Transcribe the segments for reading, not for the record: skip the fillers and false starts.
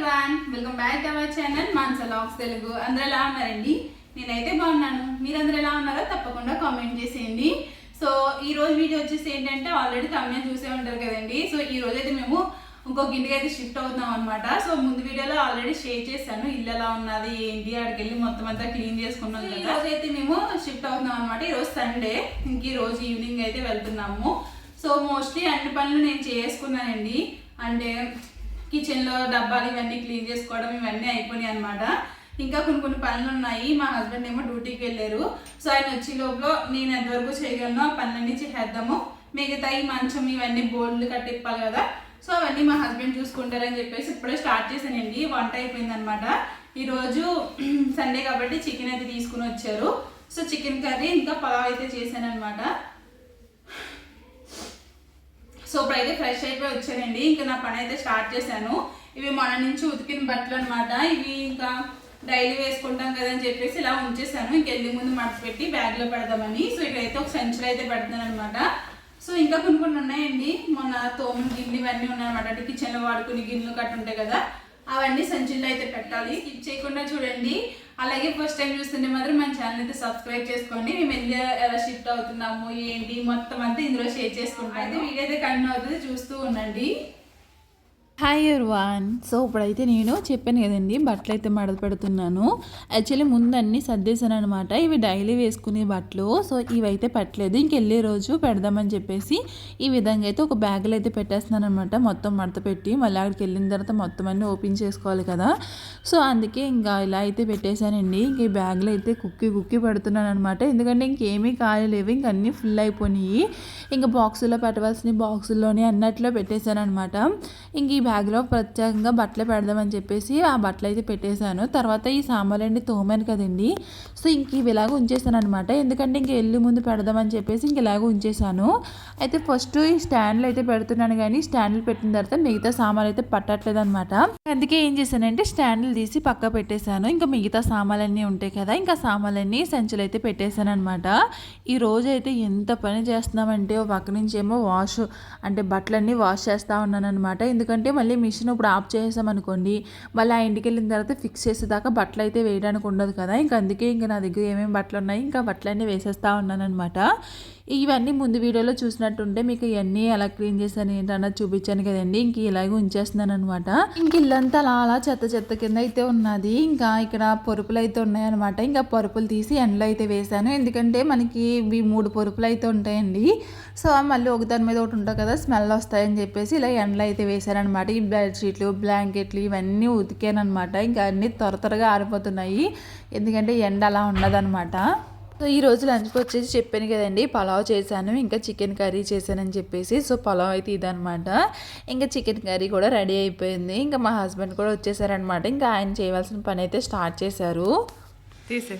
Everyone, welcome back to our channel Mansa vlogs Telugu. అందరూ ఎలా ఉన్నారండి? నేనైతే బాగున్నాను. మీరందరూ ఎలా ఉన్నారో తప్పకుండా కామెంట్ చేసేయండి. సో ఈ రోజు వీడియో వచ్చేసి ఏంటంటే ఆల్రెడీ తమిళ చూసే ఉంటారు కదండి. సో ఈ రోజు అయితే మేము ఇంకొక ఇంటికి అయితే షిఫ్ట్ అవుతున్నాం అనమాట. సో ముందు వీడియోలో ఆల్రెడీ షేర్ చేశాను ఇల్లు ఎలా ఉన్నది ఏంటి, అక్కడికి వెళ్ళి మొత్తం అంతా క్లీన్ చేసుకున్నాం. ఈ రోజు అయితే మేము షిఫ్ట్ అవుతున్నాం అనమాట. ఈరోజు సండే, ఇంక ఈ రోజు ఈవినింగ్ అయితే వెళ్తున్నాము. సో మోస్ట్లీ అన్ని పనులు నేను చేసుకున్నానండి. అంటే కిచెన్లో డబ్బాలు ఇవన్నీ క్లీన్ చేసుకోవడం ఇవన్నీ అయిపోయినాయి అనమాట. ఇంకా కొన్ని పనులు ఉన్నాయి. మా హస్బెండ్ ఏమో డ్యూటీకి వెళ్ళారు. సో ఆయన వచ్చే లోపల నేను ఎంతవరకు చేయగలను ఆ పనులన్నీ చేద్దాము. మిగతా ఈ మంచం ఇవన్నీ బోర్డులు కట్టిప్పాలి కదా, సో అవన్నీ మా హస్బెండ్ చూసుకుంటారని చెప్పేసి ఇప్పుడే స్టార్ట్ చేశానండి. వంట అయిపోయింది అనమాట. ఈరోజు సండే కాబట్టి చికెన్ అయితే తీసుకుని వచ్చారు. సో చికెన్ కర్రీ ఇంకా పలావ్ అయితే చేశాను అనమాట. సో ఇప్పుడైతే ఫ్రెష్ అయిపోయి వచ్చానండి. ఇంకా నా పని అయితే స్టార్ట్ చేశాను. ఇవి మన నుంచి ఉతికిన బట్టలు అనమాట. ఇవి ఇంకా డైలీ వేసుకుంటాం కదా అని చెప్పేసి ఇలా ఉంచేసాను. ఇంకెళ్ళి ముందు మడత పెట్టి బ్యాగ్లో పెడదామని. సో ఇక్కడైతే ఒక సంచులు అయితే పెడతాను అనమాట. సో ఇంకా కొన్ని ఉన్నాయండి. మొన్న తోములు గిన్నెలు ఇవన్నీ ఉన్నాయన్నమాట. అంటే కిచెన్లో వాడుకుని గిన్నెలు కట్టు ఉంటాయి కదా, అవన్నీ సంచుల్లో అయితే పెట్టాలి. స్కిప్ చేయకుండా చూడండి. అలాగే ఫస్ట్ టైం చూస్తుంటే మాత్రం మన ఛానల్ అయితే సబ్స్క్రైబ్ చేసుకోండి. మేము వెళ్ళి ఎలా షిఫ్ట్ అవుతున్నాము ఏంటి మొత్తం అంతా ఇందులో షేర్ చేసుకుంటాం. అయితే వీడియో అయితే కంటిన్యూ అవుతుంది, చూస్తూ ఉండండి. Hi everyone. సో ఇప్పుడైతే నేను చెప్పాను కదండి బట్టలు అయితే మడత పెడుతున్నాను. యాక్చువల్లీ ముందు అన్నీ సర్దేశాను అనమాట. ఇవి డైలీ వేసుకునే బట్టలు. సో ఇవైతే పెట్టలేదు, ఇంకెళ్ళే రోజు పెడదామని చెప్పేసి ఈ విధంగా అయితే ఒక బ్యాగులో అయితే పెట్టేస్తున్నాను అనమాట. మొత్తం మడత పెట్టి మళ్ళీ అక్కడికి వెళ్ళిన తర్వాత మొత్తం అన్నీ ఓపెన్ చేసుకోవాలి కదా. సో అందుకే ఇంకా ఇలా అయితే పెట్టేశానండి. ఇంక ఈ బ్యాగ్లో అయితే కుక్కి పెడుతున్నాను అనమాట. ఎందుకంటే ఇంకేమీ ఖాళీ లేవు, ఇంక అన్నీ ఫుల్ అయిపోయినాయి. ఇంకా బాక్సుల్లో పెట్టవలసిన బాక్సుల్లోనే అన్నట్లో పెట్టేశాను అనమాట. ఇంక ఈ బ్యాగ్లో ప్రత్యేకంగా బట్టలు పెడదామని చెప్పేసి ఆ బట్టలు అయితే పెట్టేశాను. తర్వాత ఈ సామాన్లు తోమాను కదండి. సో ఇంక ఇవి ఇలాగ ఉంచేసాను అనమాట. ఎందుకంటే ఇంక వెళ్ళి ముందు పెడదామని చెప్పేసి ఇంక ఇలాగ ఉంచేసాను. అయితే ఫస్ట్ ఈ స్టాండ్లు అయితే పెడుతున్నాను, కానీ స్టాండ్లు పెట్టిన తర్వాత మిగతా సామాన్లు అయితే పట్టట్లేదు అనమాట. అందుకే ఏం చేశానంటే స్టాండ్లు తీసి పక్క పెట్టేశాను. ఇంకా మిగతా సామాన్లన్నీ ఉంటాయి కదా, ఇంకా సామాన్లన్నీ సంచులు అయితే పెట్టేశాను అనమాట. ఈ రోజు అయితే ఎంత పని చేస్తున్నామంటే ఒక పక్క నుంచి ఏమో వాష్ అంటే బట్టలన్నీ వాష్ చేస్తూ ఉన్నాను అనమాట. ఎందుకంటే మళ్ళీ మిషన్ ఇప్పుడు ఆఫ్ చేసామనుకోండి, మళ్ళీ ఆ ఇంటికి వెళ్ళిన తర్వాత ఫిక్స్ చేసేదాకా బట్టలు అయితే వేయడానికి ఉండదు కదా. ఇంకా అందుకే ఇంకా నా దగ్గర ఏమేమి బట్టలు ఉన్నాయి ఇంకా బట్టలన్నీ వేసేస్తూ ఉన్నాను అనమాట. ఇవన్నీ ముందు వీడియోలో చూసినట్టుంటే మీకు ఇవన్నీ ఎలా క్లీన్ చేశాను ఏంటన్నది చూపించాను కదండి. ఇంక ఇలాగే ఉంచేస్తున్నాను అనమాట. ఇంక ఇల్లంతా అలా చెత్త కింద అయితే ఉన్నది. ఇంకా ఇక్కడ పరుపులు అయితే ఉన్నాయన్నమాట. ఇంకా పరుపులు తీసి ఎండలో అయితే వేసాను. ఎందుకంటే మనకి ఇవి 3 పరుపులు అయితే ఉంటాయండి. సో మళ్ళీ ఒకదాని మీద ఒకటి ఉంటుంది కదా, స్మెల్ వస్తాయని చెప్పేసి ఇలా ఎండలో అయితే వేసానమాట. ఈ బెడ్షీట్లు బ్లాంకెట్లు ఇవన్నీ ఉతికాను అనమాట. ఇంకా అన్నీ త్వరగా ఆరిపోతున్నాయి, ఎందుకంటే ఎండ అలా ఉండదన్నమాట. సో ఈ రోజు లంచ్కి వచ్చేసి చెప్పాను కదండి, పలావ్ చేశాను ఇంకా చికెన్ కర్రీ చేశానని చెప్పేసి. సో పలావ్ అయితే ఇదనమాట. ఇంకా చికెన్ కర్రీ కూడా రెడీ అయిపోయింది. ఇంకా మా హస్బెండ్ కూడా వచ్చేసారనమాట. ఇంకా ఆయన చేయవలసిన పని అయితే స్టార్ట్ చేశారు. తీసే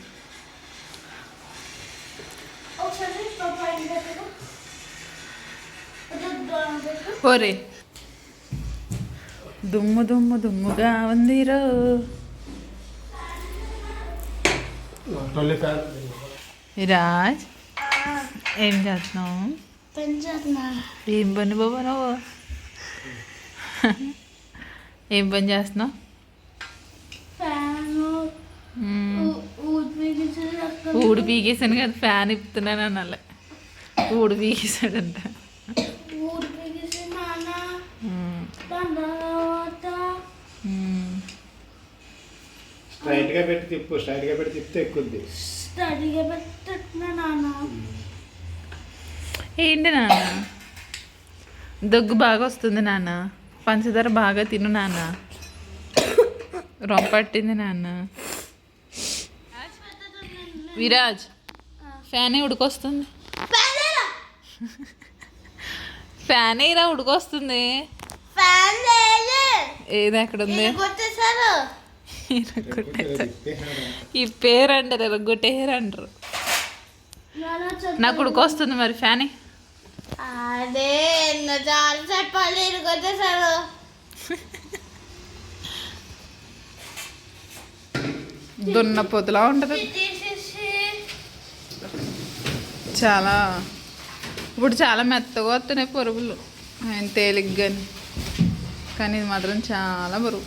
ఓరే దుమ్ముగా ఉందిరో. రాజ్ ఏం చేస్తున్నావు? ఏం పని బాబా నువ్వు? ఏం పని చేస్తున్నావు? ఊడు పీకేసాను కదా, ఫ్యాన్ ఇప్పుతున్నాను అనాలి. ఊడు పీకేసాడంట. స్ట్రైట్గా పెట్టి తిప్పు, స్ట్రైట్గా పెట్టి తిప్పితే ఎక్కుద్ది. ఏంటి నాన్న దగ్గు బాగా వస్తుంది నాన్న, పంచదార బాగా తిను నాన్న, రొంపట్టింది నాన్న. విరాజ్ ఫ్యాన్ ఉడికొస్తుంది, ఫ్యాన్ ఇలా ఉడికొస్తుంది. ఏది ఎక్కడ ఉంది? ఈ పేరు అంటారు ఎరగొట్టేరు అంటారు. నాకు ఉడికొస్తుంది మరి ఫ్యాన్. అదే చాలా చెప్పాలి ఇరుకొచ్చేసారు. దున్న పొద్దులా ఉంటుంది చాలా. ఇప్పుడు చాలా మెత్తగా వస్తున్నాయి పరుగులు, ఆయన తేలిగ్గాని, కానీ ఇది మాత్రం చాలా బరువు.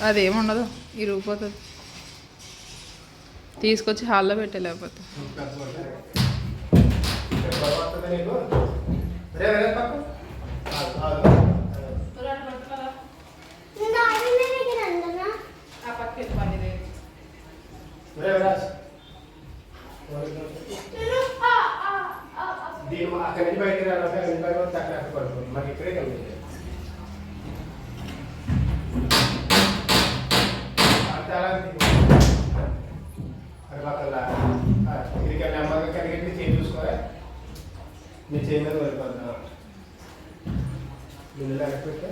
అదేముండదు ఇరిగిపోతుంది, తీసుకొచ్చి హాల్లో పెట్టలేకపోతే. అక్కడి నుంచి బయటకు రావాలి, అక్కడ పడుతుంది, మాకు ఇక్కడే కలిగింది. ఇది నెమ్మదిగా కడిగట్టి చేయి చూసుకోరా, నీ చేయి మీద వెళ్ళిపోతున్నా నీళ్ళు పెట్టా.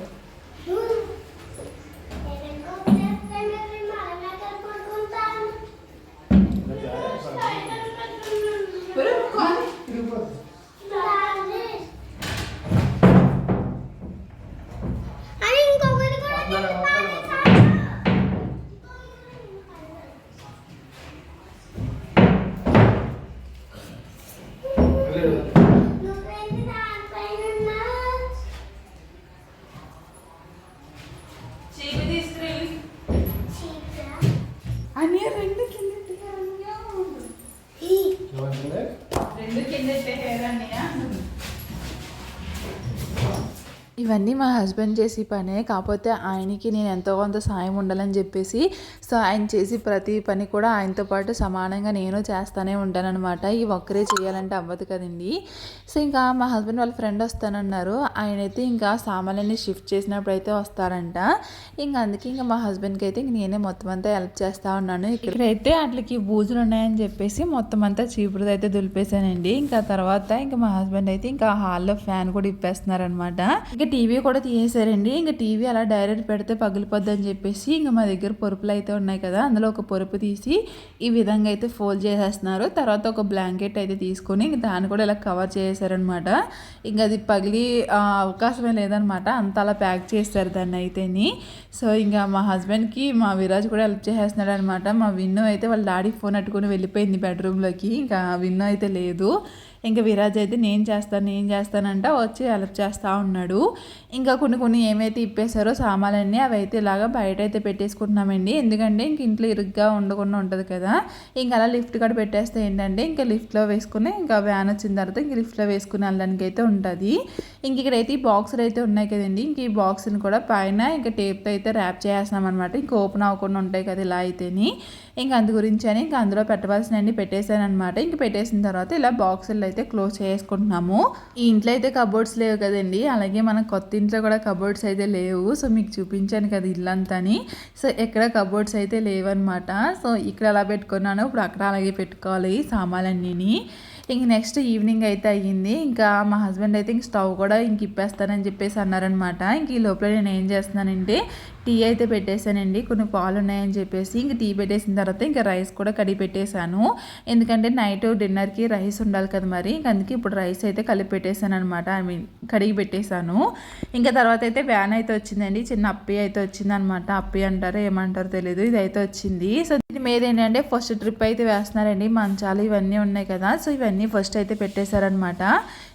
అని రెండు కింద అన్నయ్య. ఇవన్నీ మా హస్బెండ్ చేసి పనే, కాకపోతే ఆయనకి నేను ఎంతో కొంత సాయం ఉండాలని చెప్పేసి సో ఆయన చేసి ప్రతి పని కూడా ఆయనతో పాటు సమానంగా నేను చేస్తూనే ఉంటానన్నమాట. ఈ ఒక్కరే చేయాలంటే అవ్వదు కదండి. సో ఇంకా మా హస్బెండ్ వాళ్ళ ఫ్రెండ్ వస్తానన్నారు, ఆయనైతే ఇంకా సామాన్లన్నీ షిఫ్ట్ చేసినప్పుడు అయితే వస్తారంట. ఇంకా అందుకే ఇంకా మా హస్బెండ్కి అయితే ఇంక నేనే మొత్తం అంతా హెల్ప్ చేస్తూ ఉన్నాను. ఇక్కడైతే వాటికి బూజులు ఉన్నాయని చెప్పేసి మొత్తం అంతా చీపురుది అయితే దులిపేశానండి. ఇంకా తర్వాత ఇంకా మా హస్బెండ్ అయితే ఇంకా హాల్లో ఫ్యాన్ కూడా ఇప్పేస్తున్నారనమాట. ఇంకా టీవీ కూడా తీసేశారండి. ఇంకా టీవీ అలా డైరెక్ట్ పెడితే పగిలిపోద్ది అని చెప్పేసి ఇంకా మా దగ్గర పొరుపులు అయితే ఉన్నాయి కదా, అందులో ఒక పొరుపు తీసి ఈ విధంగా అయితే ఫోల్డ్ చేసేస్తున్నారు. తర్వాత ఒక బ్లాంకెట్ అయితే తీసుకొని ఇంక దాన్ని కూడా ఇలా కవర్ చేశారనమాట. ఇంకా అది పగిలి అవకాశమే లేదనమాట, అంత అలా ప్యాక్ చేస్తారు దాన్ని అయితేని. సో ఇంకా మా హస్బెండ్కి మా విరాజ్ కూడా హెల్ప్ చేసేస్తున్నాడు అనమాట. మా విన్ను అయితే వాళ్ళ డాడీ ఫోన్ అట్టుకుని వెళ్ళిపోయింది బెడ్రూమ్లోకి, ఇంకా విన్ను అయితే లేదు. ఇంకా విరాజ్ అయితే నేను చేస్తానంట వచ్చి హెల్ప్ చేస్తూ ఉన్నాడు. ఇంకా కొన్ని ఏమైతే ఇప్పేశారో సామాన్లన్నీ అవి అయితే ఇలాగా బయట అయితే పెట్టేసుకుంటున్నామండి. ఎందుకంటే ఇంక ఇంట్లో ఇరుగ్గా ఉండకుండా ఉంటుంది కదా, ఇంకా అలా లిఫ్ట్ కూడా పెట్టేస్తే ఏంటంటే ఇంకా లిఫ్ట్లో వేసుకుని ఇంకా వ్యాన్ వచ్చిన తర్వాత ఇంక లిఫ్ట్లో వేసుకుని వెళ్ళడానికి అయితే ఉంటుంది. ఇంక ఇక్కడైతే ఈ బాక్సులు అయితే ఉన్నాయి కదండి, ఇంక ఈ బాక్స్ని కూడా పైన ఇంకా టేప్తో అయితే ర్యాప్ చేస్తున్నాం అనమాట. ఇంక ఓపెన్ అవ్వకుండా ఉంటాయి కదా ఇలా అయితేని. ఇంక అందు గురించి అని ఇంకా అందులో పెట్టవలసినవన్నీ పెట్టేశాను అనమాట. ఇంక పెట్టేసిన తర్వాత ఇలా బాక్సులు అయితే క్లోజ్ చేసుకుంటున్నాము. ఈ ఇంట్లో అయితే కబోర్డ్స్ లేవు కదండి, అలాగే మన కొత్త ఇంట్లో కూడా కబోర్డ్స్ అయితే లేవు. సో మీకు చూపించాను కదా ఇల్లంతాని, సో ఎక్కడ కబోర్డ్స్ అయితే లేవన్నమాట. సో ఇక్కడ అలా పెట్టుకున్నాను, ఇప్పుడు అక్కడ అలాగే పెట్టుకోవాలి సామాన్లన్నీ. ఇంక నెక్స్ట్ ఈవినింగ్ అయితే అయ్యింది. ఇంకా మా హస్బెండ్ అయితే ఇంక స్టవ్ కూడా ఇంక ఇప్పేస్తానని చెప్పేసి అన్నారనమాట. ఇంక ఈ లోపల నేను ఏం చేస్తున్నానంటే టీ అయితే పెట్టేశానండి, కొన్ని పాలు ఉన్నాయని చెప్పేసి. ఇంక టీ పెట్టేసిన తర్వాత ఇంకా రైస్ కూడా కడిగి పెట్టేశాను, ఎందుకంటే నైట్ డిన్నర్కి రైస్ ఉండాలి కదా మరి. ఇంక అందుకే ఇప్పుడు రైస్ అయితే కలిపి పెట్టేశాను అనమాట, కడిగి పెట్టేశాను. ఇంకా తర్వాత అయితే వ్యాన్ అయితే వచ్చిందండి, చిన్న అప్పి అయితే వచ్చిందనమాట. అప్పి అంటారో ఏమంటారో తెలియదు, ఇది అయితే వచ్చింది. సో దీని మీద ఏంటంటే ఫస్ట్ ట్రిప్ అయితే వేస్తున్నారండి, మంచాలు ఇవన్నీ ఉన్నాయి కదా, సో ఇవన్నీ ఫస్ట్ అయితే పెట్టేశారనమాట.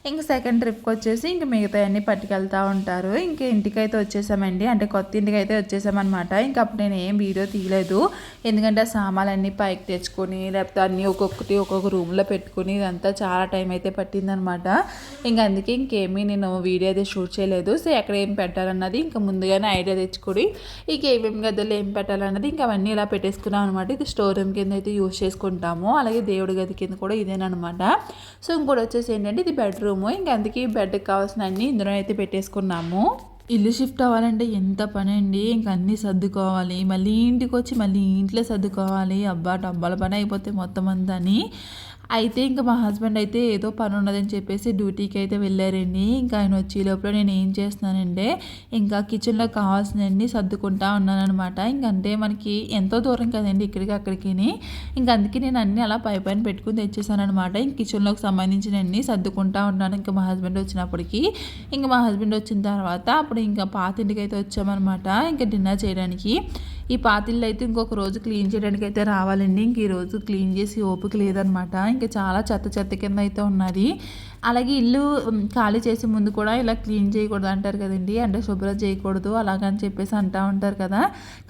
ఇంక సెకండ్ ట్రిప్కి వచ్చేసి ఇంక మిగతా అన్నీ పట్టుకెళ్తూ ఉంటారు. ఇంక ఇంటికైతే వచ్చేసామండి, అంటే కొత్త ఇంటికి అయితే వచ్చేసామన్నమాట. ఇంక అప్పుడు నేను ఏం వీడియో తీయలేదు, ఎందుకంటే ఆ సామాన్లన్నీ పైకి తెచ్చుకొని లేకపోతే అన్నీ ఒక్కొక్కటి ఒక్కొక్క రూమ్లో పెట్టుకుని ఇదంతా చాలా టైం అయితే పట్టిందనమాట. ఇంక అందుకే ఇంకేమీ నేను వీడియో అయితే షూట్ చేయలేదు. సో ఎక్కడ ఏం పెట్టాలన్నది ఇంకా ముందుగానే ఐడియా తెచ్చుకొని ఇంక ఏమేమి గదులు ఏం పెట్టాలన్నది ఇంకా అవన్నీ ఇలా పెట్టేసుకున్నాం అనమాట. ఇది స్టోర్ రూమ్ కింద అయితే యూజ్ చేసుకుంటాము, అలాగే దేవుడి గది కింద కూడా ఇదేనమాట. సో ఇంకోటి వచ్చేసి ఏంటంటే ఇది బెడ్రూమ్, ఇంకా అందుకే బెడ్కి కావాల్సిన అన్నీ ఇందులో అయితే పెట్టేసుకున్నాము. ఇల్లు షిఫ్ట్ అవ్వాలంటే ఎంత పని అండి, ఇంక అన్నీ సర్దుకోవాలి, మళ్ళీ ఇంటికి వచ్చి మళ్ళీ ఇంట్లో సర్దుకోవాలి, అబ్బా డబ్బాల పని అయిపోతే మొత్తం అంతా అని. అయితే ఇంకా మా హస్బెండ్ అయితే ఏదో పని ఉన్నదని చెప్పేసి డ్యూటీకి అయితే వెళ్ళారండి. ఇంకా ఆయన వచ్చి లోపల నేను ఏం చేస్తున్నానంటే ఇంకా కిచెన్లో కావాల్సినవన్నీ సర్దుకుంటా ఉన్నాను అనమాట. ఇంకంటే మనకి ఎంతో దూరం కదండి ఇక్కడికి అక్కడికి, ఇంకా అందుకే నేను అన్నీ అలా పైన పెట్టుకుని తెచ్చేసాను అనమాట. ఇంక కిచెన్లోకి సంబంధించినవన్నీ సర్దుకుంటా ఉన్నాను. ఇంకా మా హస్బెండ్ వచ్చినప్పటికి, ఇంకా మా హస్బెండ్ వచ్చిన తర్వాత అప్పుడు ఇంకా పాతింటికి అయితే వచ్చామన్నమాట ఇంకా డిన్నర్ చేయడానికి. ఈ పాతిళ్ళు అయితే ఇంకొక రోజు క్లీన్ చేయడానికి అయితే రావాలండి, ఇంక ఈరోజు క్లీన్ చేసి ఓపిక లేదనమాట. ఇంకా చాలా చెత్త కింద అయితే ఉన్నది, అలాగే ఇల్లు ఖాళీ చేసే ముందు కూడా ఇలా క్లీన్ చేయకూడదు అంటారు కదండి, అంటే శుభ్రం చేయకూడదు అలాగని చెప్పేసి అంటూ ఉంటారు కదా.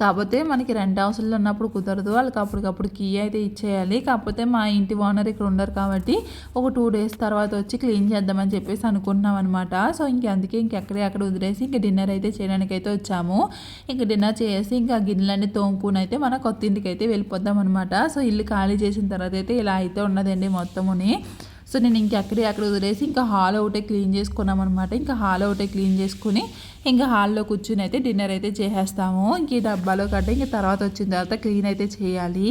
కాకపోతే మనకి రెంట్ హౌస్లో ఉన్నప్పుడు కుదరదు, వాళ్ళకి అప్పటికప్పుడు కీ అయితే ఇచ్చేయాలి. కాకపోతే మా ఇంటి ఓనర్ ఇక్కడ ఉండరు కాబట్టి ఒక 2 డేస్ తర్వాత వచ్చి క్లీన్ చేద్దామని చెప్పేసి అనుకుంటున్నాం అనమాట. సో అందుకే అక్కడ వదిలేసి ఇంక డిన్నర్ అయితే చేయడానికి అయితే వచ్చాము. ఇంక డిన్నర్ చేసి ఇంకా గిన్నెలన్నీ తోముకుని అయితే మన కొత్త ఇంటికి అయితే వెళ్ళిపోద్దాం అనమాట. సో ఇల్లు ఖాళీ చేసిన తర్వాత అయితే ఇలా అయితే ఉన్నదండి మొత్తముని. సో నేను అక్కడ వదిలేసి ఇంకా హాల్ ఒకటే క్లీన్ చేసుకున్నాం అనమాట. ఇంకా హాల్ ఒకటే క్లీన్ చేసుకుని ఇంకా హాల్లో కూర్చుని అయితే డిన్నర్ అయితే చేసేస్తాము. ఇంక ఈ డబ్బాలో కట్ట ఇంకా తర్వాత వచ్చిన తర్వాత క్లీన్ అయితే చేయాలి.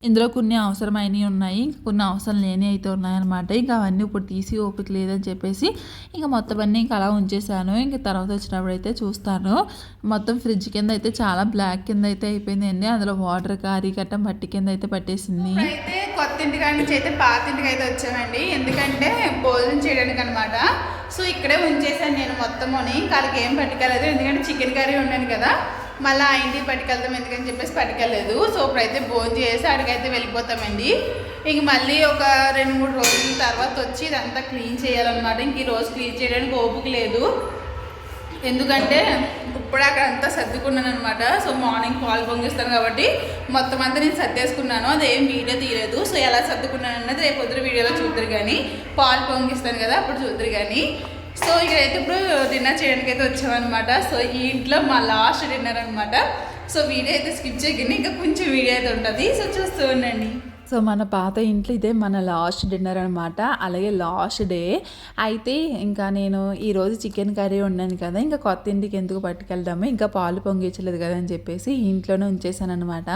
ఇందులో కొన్ని అవసరమైనవి ఉన్నాయి, ఇంకా కొన్ని అవసరం లేని అయితే ఉన్నాయన్నమాట. ఇంకా అవన్నీ ఇప్పుడు తీసి ఓపిక లేదని చెప్పేసి ఇంకా మొత్తం అన్నీ ఇంకా అలా ఉంచేసాను. ఇంకా తర్వాత వచ్చినప్పుడు అయితే చూస్తాను. మొత్తం ఫ్రిడ్జ్ కింద అయితే చాలా బ్లాక్ కింద అయితే అయిపోయిందండి. అందులో వాటర్ కారీ గట్ట మట్టి కింద అయితే పట్టేసింది. అయితే కొత్త ఇంటికాడ నుంచి అయితే పాత ఇంటికి అయితే వచ్చామండి, ఎందుకంటే భోజనం చేయడానికి అనమాట. సో ఇక్కడే ఉంచేసాను నేను మొత్తముని. వాళ్ళకి ఏం పట్టుకెళ్ళలేదు, ఎందుకంటే చికెన్ కర్రీ ఉన్నాను కదా, మళ్ళీ ఆ ఇంటికి పట్టుకెళ్తాం ఎందుకని చెప్పేసి పట్టుకెళ్ళలేదు. సో ఇప్పుడైతే భోజనం చేసి అడిగైతే వెళ్ళిపోతామండి. ఇంక మళ్ళీ ఒక 2-3 రోజుల తర్వాత వచ్చి ఇదంతా క్లీన్ చేయాలన్నమాట. ఇంక ఈ రోజు క్లీన్ చేయడానికి ఓపిక లేదు, ఎందుకంటే ఇప్పుడు అక్కడ అంతా సర్దుకున్నాను అనమాట. సో మార్నింగ్ పాలు పొంగిస్తాను కాబట్టి మొత్తం అంతా నేను సర్దేసుకున్నాను, అదేం వీడియో తీయలేదు. సో ఎలా సర్దుకున్నాను అన్నది రేపు పొద్దున వీడియోలో చూద్దరు కానీ, పాలు పొంగిస్తాను కదా అప్పుడు చూద్దరు కానీ. సో ఇక్కడైతే ఇప్పుడు డిన్నర్ చేయడానికి అయితే వచ్చామన్నమాట. సో ఈ ఇంట్లో మా లాస్ట్ డిన్నర్ అనమాట. సో వీడియో అయితే స్కిప్ చేయకండి, ఇంకా కొంచెం వీడియో అయితే ఉంటుంది. సో చూస్తూ ఉండండి. సో మన పాత ఇంట్లో ఇదే మన లాస్ట్ డిన్నర్ అనమాట, అలాగే లాస్ట్ డే. అయితే ఇంకా నేను ఈరోజు చికెన్ కర్రీ ఉన్నాను కదా, ఇంకా కొత్త ఇంటికి ఎందుకు పట్టుకెళ్దాము, ఇంకా పాలు పొంగించలేదు కదా అని చెప్పేసి ఇంట్లోనే ఉంచేసాను అనమాట.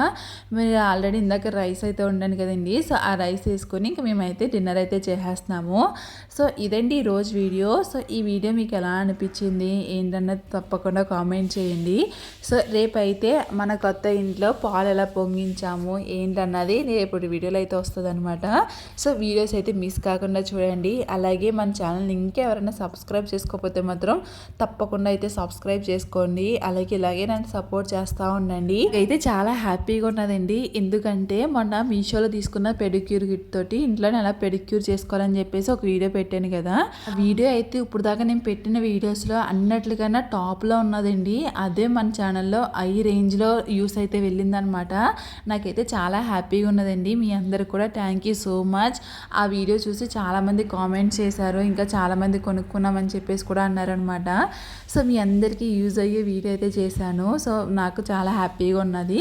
మీరు ఆల్రెడీ ఇందాక రైస్ అయితే ఉండాను కదండి. సో ఆ రైస్ వేసుకొని ఇంకా మేమైతే డిన్నర్ అయితే చేసేస్తున్నాము. సో ఇదండి ఈరోజు వీడియో. సో ఈ వీడియో మీకు ఎలా అనిపించింది ఏంటన్నది తప్పకుండా కామెంట్ చేయండి. సో రేపైతే మన కొత్త ఇంట్లో పాలు ఎలా పొంగించాము ఏంటన్నది రేపు వీడియోలో అయితే వస్తుంది అనమాట. సో వీడియోస్ అయితే మిస్ కాకుండా చూడండి. అలాగే మన ఛానల్ని ఇంకెవరైనా సబ్స్క్రైబ్ చేసుకోకపోతే మాత్రం తప్పకుండా అయితే సబ్స్క్రైబ్ చేసుకోండి. అలాగే ఇలాగే నన్ను సపోర్ట్ చేస్తూ ఉండండి. అయితే చాలా హ్యాపీగా ఉన్నదండి, ఎందుకంటే మొన్న మీషోలో తీసుకున్న పెడిక్యూర్ కిట్ తోటి ఇంట్లోనే అలా పెడిక్యూర్ చేసుకోవాలని చెప్పేసి ఒక వీడియో పెట్టాను కదా. ఆ వీడియో అయితే ఇప్పుడు దాకా నేను పెట్టిన వీడియోస్లో అన్నట్లుగానే టాప్లో ఉన్నదండి. అదే మన ఛానల్లో ఐ రేంజ్లో యూస్ అయితే వెళ్ళిందనమాట. నాకైతే చాలా హ్యాపీగా ఉన్నదండి. మీ అందరికి కూడా థ్యాంక్ యూ సో మచ్. ఆ వీడియో చూసి చాలామంది కామెంట్స్ చేశారు, ఇంకా చాలామంది కొనుక్కున్నామని చెప్పేసి కూడా అన్నారనమాట. సో మీ అందరికీ యూజ్ అయ్యే వీడియో అయితే చేశాను. సో నాకు చాలా హ్యాపీగా ఉన్నది.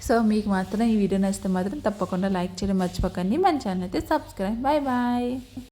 సో మీకు మాత్రం ఈ వీడియో నచ్చితే మాత్రం తప్పకుండా లైక్ చేయడం మర్చిపోకండి. మన ఛానల్ అయితే సబ్స్క్రైబ్. Bye bye.